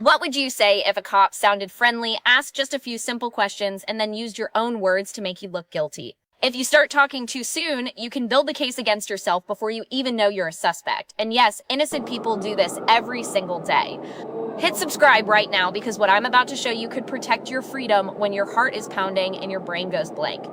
What would you say if a cop sounded friendly, asked just a few simple questions, and then used your own words to make you look guilty? If you start talking too soon, you can build the case against yourself before you even know you're a suspect. And yes, innocent people do this every single day. Hit subscribe right now because what I'm about to show you could protect your freedom when your heart is pounding and your brain goes blank.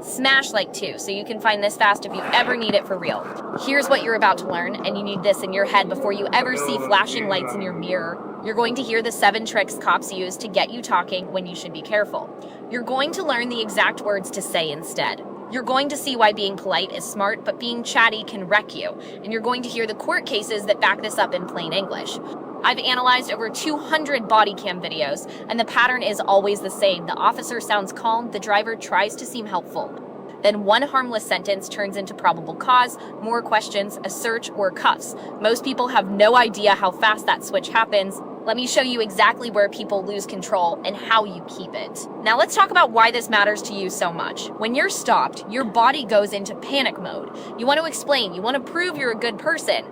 Smash like too, so you can find this fast if you ever need it for real. Here's what you're about to learn, and you need this in your head before you ever see flashing lights in your mirror. You're going to hear the 7 tricks cops use to get you talking when you should be careful. You're going to learn the exact words to say instead. You're going to see why being polite is smart, but being chatty can wreck you. And you're going to hear the court cases that back this up in plain English. I've analyzed over 200 body cam videos, and the pattern is always the same. The officer sounds calm, the driver tries to seem helpful. Then one harmless sentence turns into probable cause, more questions, a search, or cuffs. Most people have no idea how fast that switch happens. Let me show you exactly where people lose control and how you keep it. Now let's talk about why this matters to you so much. When you're stopped, your body goes into panic mode. You want to explain, you want to prove you're a good person.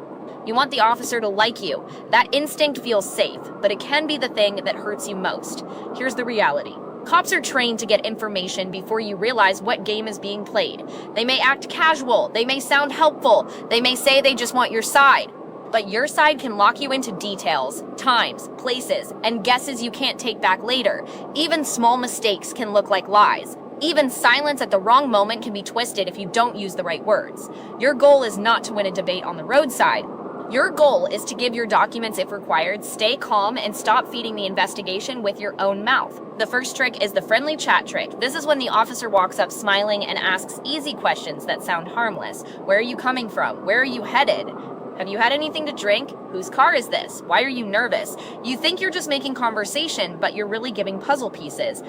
You want the officer to like you. That instinct feels safe, but it can be the thing that hurts you most. Here's the reality. Cops are trained to get information before you realize what game is being played. They may act casual, they may sound helpful, they may say they just want your side. But your side can lock you into details, times, places, and guesses you can't take back later. Even small mistakes can look like lies. Even silence at the wrong moment can be twisted if you don't use the right words. Your goal is not to win a debate on the roadside. Your goal is to give your documents if required, stay calm, and stop feeding the investigation with your own mouth. The first trick is the friendly chat trick. This is when the officer walks up smiling and asks easy questions that sound harmless. Where are you coming from? Where are you headed? Have you had anything to drink? Whose car is this? Why are you nervous? You think you're just making conversation, but you're really giving puzzle pieces.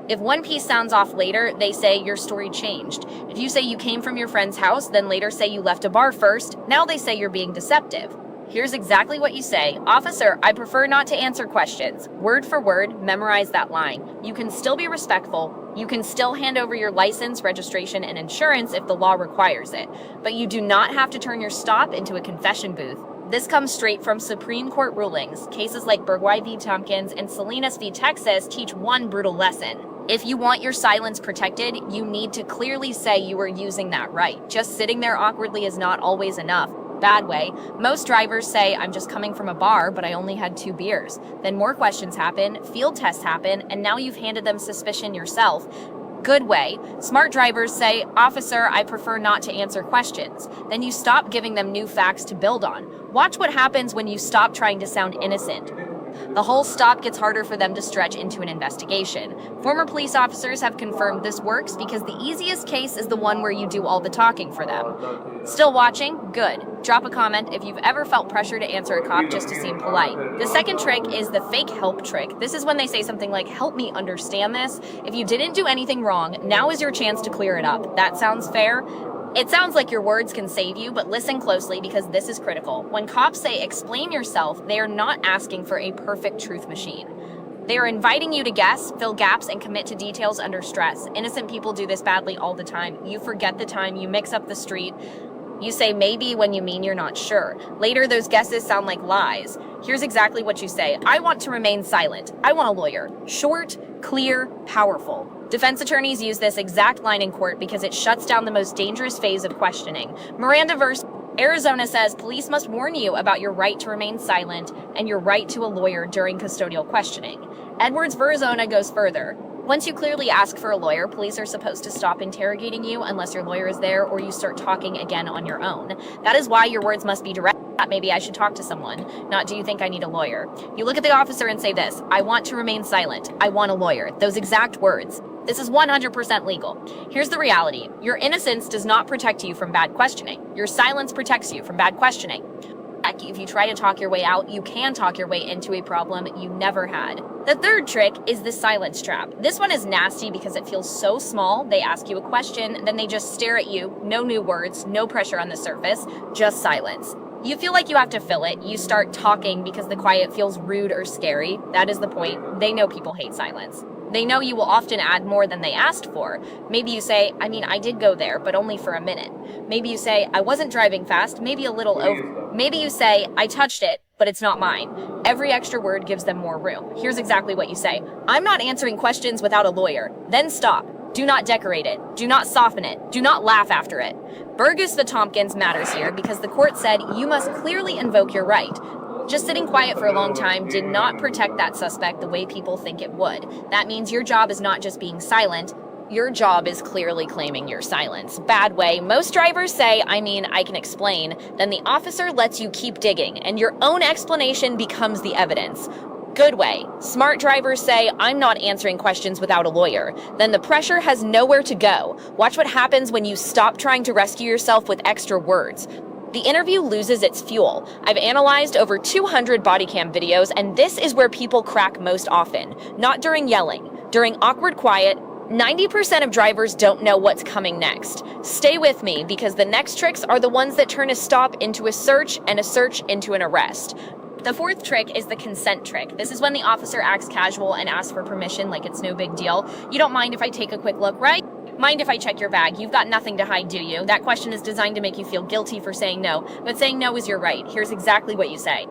If one piece sounds off later, they say your story changed. If you say you came from your friend's house, then later say you left a bar first, now they say you're being deceptive. Here's exactly what you say. Officer, I prefer not to answer questions. Word for word, memorize that line. You can still be respectful. You can still hand over your license, registration, and insurance if the law requires it. But you do not have to turn your stop into a confession booth. This comes straight from Supreme Court rulings. Cases like Burgway v. Tompkins and Salinas v. Texas teach one brutal lesson. If you want your silence protected, you need to clearly say you are using that right. Just sitting there awkwardly is not always enough. Bad way. Most drivers say, I'm just coming from a bar, but I only had 2 beers. Then more questions happen, field tests happen, and now you've handed them suspicion yourself. Good way. Smart drivers say, Officer, I prefer not to answer questions. Then you stop giving them new facts to build on. Watch what happens when you stop trying to sound innocent. The whole stop gets harder for them to stretch into an investigation. Former police officers have confirmed this works because the easiest case is the one where you do all the talking for them. Still watching? Good. Drop a comment if you've ever felt pressure to answer a cop just to seem polite. The second trick is the fake help trick. This is when they say something like, help me understand this. If you didn't do anything wrong, now is your chance to clear it up. That sounds fair? It sounds like your words can save you, but listen closely because this is critical. When cops say explain yourself, they are not asking for a perfect truth machine. They are inviting you to guess, fill gaps, and commit to details under stress. Innocent people do this badly all the time. You forget the time, you mix up the street. You say maybe when you mean you're not sure. Later, those guesses sound like lies. Here's exactly what you say. I want to remain silent. I want a lawyer. Short, clear, powerful. Defense attorneys use this exact line in court because it shuts down the most dangerous phase of questioning. Miranda v. Arizona says police must warn you about your right to remain silent and your right to a lawyer during custodial questioning. Edwards v. Arizona goes further. Once you clearly ask for a lawyer, police are supposed to stop interrogating you unless your lawyer is there or you start talking again on your own. That is why your words must be direct. Maybe I should talk to someone, not do you think I need a lawyer. You look at the officer and say this, I want to remain silent. I want a lawyer. Those exact words. This is 100% legal. Here's the reality. Your innocence does not protect you from bad questioning. Your silence protects you from bad questioning. If you try to talk your way out, you can talk your way into a problem you never had. The third trick is the silence trap. This one is nasty because it feels so small. They ask you a question, then they just stare at you. No new words, no pressure on the surface, just silence. You feel like you have to fill it. You start talking because the quiet feels rude or scary. That is the point. They know people hate silence. They know you will often add more than they asked for. Maybe you say, I did go there, but only for a minute. Maybe you say, I wasn't driving fast, maybe a little over. Maybe you say, I touched it, but it's not mine. Every extra word gives them more room. Here's exactly what you say. I'm not answering questions without a lawyer. Then stop. Do not decorate it. Do not soften it. Do not laugh after it. Burgess v. Tompkins matters here because the court said you must clearly invoke your right. Just sitting quiet for a long time did not protect that suspect the way people think it would. That means your job is not just being silent. Your job is clearly claiming your silence. Bad way. Most drivers say, I can explain. Then the officer lets you keep digging, and your own explanation becomes the evidence. Good way. Smart drivers say, I'm not answering questions without a lawyer. Then the pressure has nowhere to go. Watch what happens when you stop trying to rescue yourself with extra words. The interview loses its fuel. I've analyzed over 200 body cam videos, and this is where people crack most often. Not during yelling. During awkward quiet, 90% of drivers don't know what's coming next. Stay with me, because the next tricks are the ones that turn a stop into a search and a search into an arrest. The fourth trick is the consent trick. This is when the officer acts casual and asks for permission like it's no big deal. You don't mind if I take a quick look, right? Mind if I check your bag? You've got nothing to hide, do you? That question is designed to make you feel guilty for saying no, but saying no is your right. Here's exactly what you say.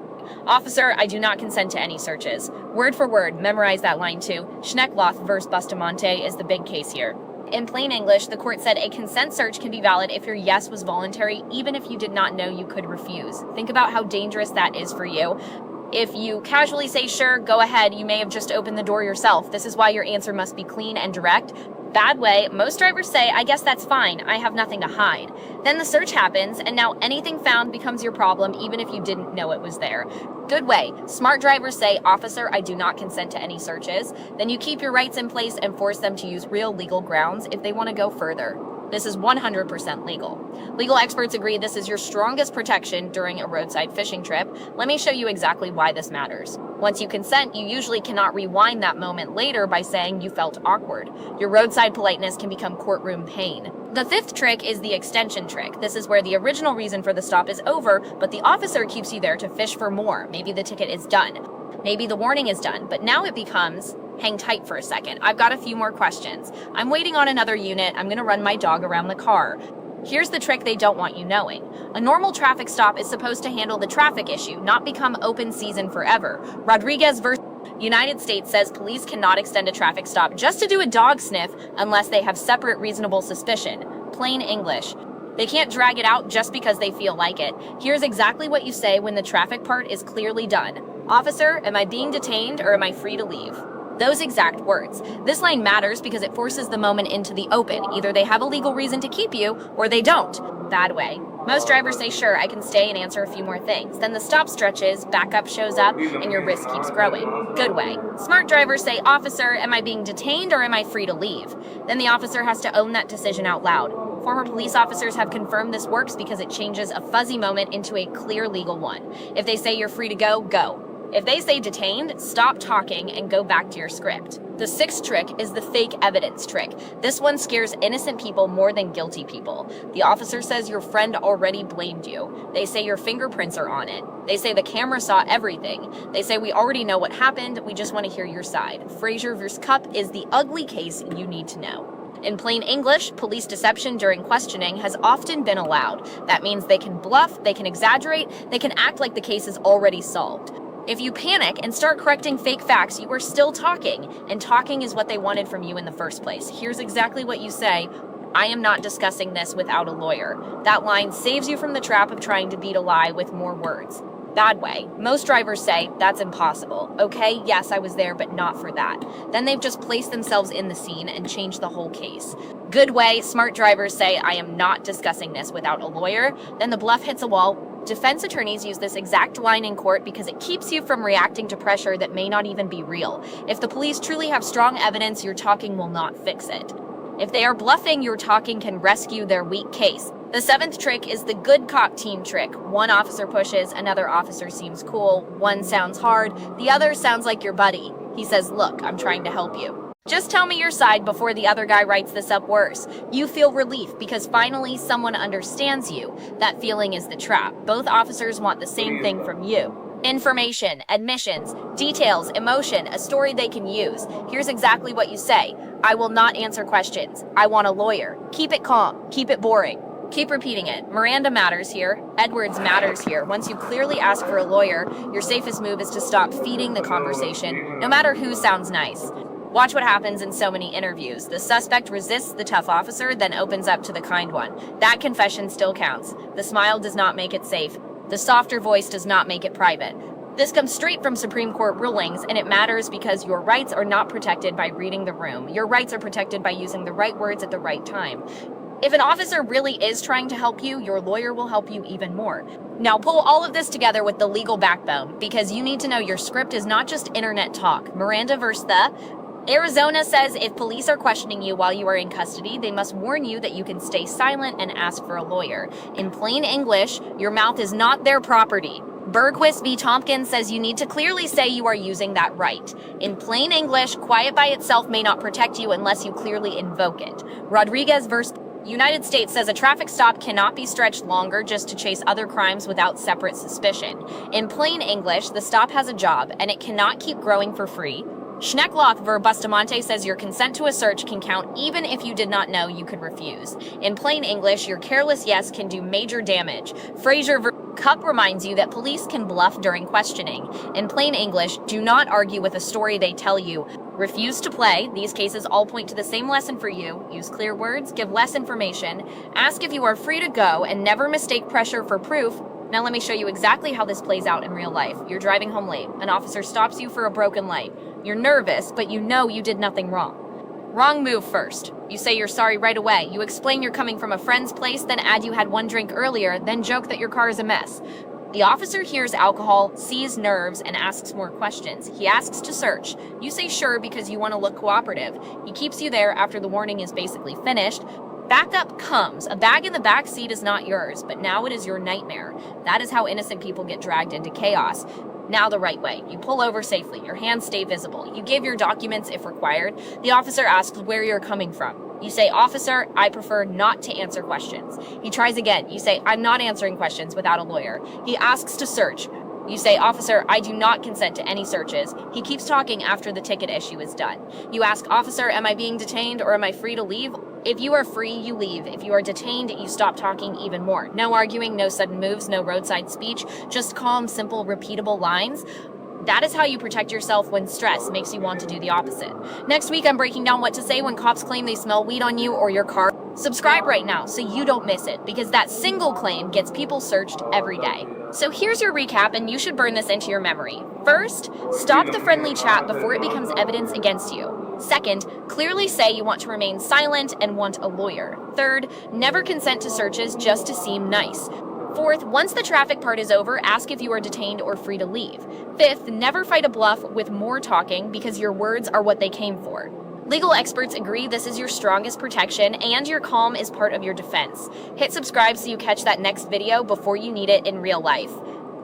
Officer, I do not consent to any searches. Word for word, memorize that line too. Schneckloth versus Bustamante is the big case here. In plain English, the court said a consent search can be valid if your yes was voluntary, even if you did not know you could refuse. Think about how dangerous that is for you. If you casually say, sure, go ahead, you may have just opened the door yourself. This is why your answer must be clean and direct. Bad way, most drivers say, I guess that's fine, I have nothing to hide. Then the search happens, and now anything found becomes your problem, even if you didn't know it was there. Good way, smart drivers say, officer, I do not consent to any searches. Then you keep your rights in place and force them to use real legal grounds if they want to go further. This is 100% legal. Legal experts agree this is your strongest protection during a roadside fishing trip. Let me show you exactly why this matters. Once you consent, you usually cannot rewind that moment later by saying you felt awkward. Your roadside politeness can become courtroom pain. The fifth trick is the extension trick. This is where the original reason for the stop is over, but the officer keeps you there to fish for more. Maybe the ticket is done. Maybe the warning is done, but now it becomes, hang tight for a second. I've got a few more questions. I'm waiting on another unit. I'm gonna run my dog around the car. Here's the trick they don't want you knowing. A normal traffic stop is supposed to handle the traffic issue, not become open season forever. Rodriguez versus United States says police cannot extend a traffic stop just to do a dog sniff unless they have separate reasonable suspicion. Plain English. They can't drag it out just because they feel like it. Here's exactly what you say when the traffic part is clearly done. Officer, am I being detained or am I free to leave? Those exact words. This line matters because it forces the moment into the open. Either they have a legal reason to keep you or they don't. Bad way. Most drivers say, sure, I can stay and answer a few more things. Then the stop stretches, backup shows up, and your risk keeps growing. Good way. Smart drivers say, officer, am I being detained or am I free to leave? Then the officer has to own that decision out loud. Former police officers have confirmed this works because it changes a fuzzy moment into a clear legal one. If they say you're free to go, go. If they say detained, stop talking and go back to your script. The sixth trick is the fake evidence trick. This one scares innocent people more than guilty people. The officer says your friend already blamed you. They say your fingerprints are on it. They say the camera saw everything. They say we already know what happened, we just want to hear your side. Frazier vs. Cupp is the ugly case you need to know. In plain English, police deception during questioning has often been allowed. That means they can bluff, they can exaggerate, they can act like the case is already solved. If you panic and start correcting fake facts, you are still talking, and talking is what they wanted from you in the first place. Here's exactly what you say. I am not discussing this without a lawyer. That line saves you from the trap of trying to beat a lie with more words. Bad way. Most drivers say, that's impossible. Okay, yes, I was there, but not for that. Then they've just placed themselves in the scene and changed the whole case. Good way. Smart drivers say, I am not discussing this without a lawyer. Then the bluff hits a wall. Defense attorneys use this exact line in court because it keeps you from reacting to pressure that may not even be real. If the police truly have strong evidence, your talking will not fix it. If they are bluffing, your talking can rescue their weak case. The seventh trick is the good cop team trick. One officer pushes, another officer seems cool, one sounds hard, the other sounds like your buddy. He says, look, I'm trying to help you. Just tell me your side before the other guy writes this up worse. You feel relief because finally someone understands you. That feeling is the trap. Both officers want the same thing from you. Information, admissions, details, emotion, a story they can use. Here's exactly what you say. I will not answer questions. I want a lawyer. Keep it calm. Keep it boring. Keep repeating it. Miranda matters here. Edwards matters here. Once you clearly ask for a lawyer, your safest move is to stop feeding the conversation, no matter who sounds nice. Watch what happens in so many interviews. The suspect resists the tough officer, then opens up to the kind one. That confession still counts. The smile does not make it safe. The softer voice does not make it private. This comes straight from Supreme Court rulings, and it matters because your rights are not protected by reading the room. Your rights are protected by using the right words at the right time. If an officer really is trying to help you, your lawyer will help you even more. Now pull all of this together with the legal backbone, because you need to know your script is not just internet talk. Miranda versus the Arizona says if police are questioning you while you are in custody, they must warn you that you can stay silent and ask for a lawyer. In plain English, your mouth is not their property. Bergquist v. Tompkins says you need to clearly say you are using that right. In plain English, quiet by itself may not protect you unless you clearly invoke it. Rodriguez versus United States says a traffic stop cannot be stretched longer just to chase other crimes without separate suspicion. In plain English, the stop has a job, and it cannot keep growing for free. Schneckloth v. Bustamante says your consent to a search can count even if you did not know you could refuse. In plain English, your careless yes can do major damage. Frazier v. Cup reminds you that police can bluff during questioning. In plain English, do not argue with a story they tell you. Refuse to play. These cases all point to the same lesson for you. Use clear words, give less information, ask if you are free to go, and never mistake pressure for proof. Now let me show you exactly how this plays out in real life. You're driving home late. An officer stops you for a broken light. You're nervous, but you know you did nothing wrong. Wrong move first. You say you're sorry right away. You explain you're coming from a friend's place, then add you had one drink earlier, then joke that your car is a mess. The officer hears alcohol, sees nerves, and asks more questions. He asks to search. You say sure because you want to look cooperative. He keeps you there after the warning is basically finished. Backup comes. A bag in the back seat is not yours, but now it is your nightmare. That is how innocent people get dragged into chaos. Now the right way. You pull over safely. Your hands stay visible. You give your documents if required. The officer asks where you're coming from. You say, "Officer, I prefer not to answer questions." He tries again. You say, "I'm not answering questions without a lawyer." He asks to search. You say, "Officer, I do not consent to any searches." He keeps talking after the ticket issue is done. You ask, "Officer, am I being detained or am I free to leave?" If you are free, you leave. If you are detained, you stop talking even more. No arguing, no sudden moves, no roadside speech, just calm, simple, repeatable lines. That is how you protect yourself when stress makes you want to do the opposite. Next week, I'm breaking down what to say when cops claim they smell weed on you or your car. Subscribe right now so you don't miss it, because that single claim gets people searched every day. So here's your recap, and you should burn this into your memory. First, stop the friendly chat before it becomes evidence against you. Second, clearly say you want to remain silent and want a lawyer. Third, never consent to searches just to seem nice. Fourth, once the traffic part is over, ask if you are detained or free to leave. Fifth, never fight a bluff with more talking because your words are what they came for. Legal experts agree this is your strongest protection, and your calm is part of your defense. Hit subscribe so you catch that next video before you need it in real life.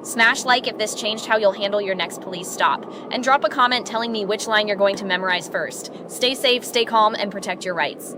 Smash like if this changed how you'll handle your next police stop. And drop a comment telling me which line you're going to memorize first. Stay safe, stay calm, and protect your rights.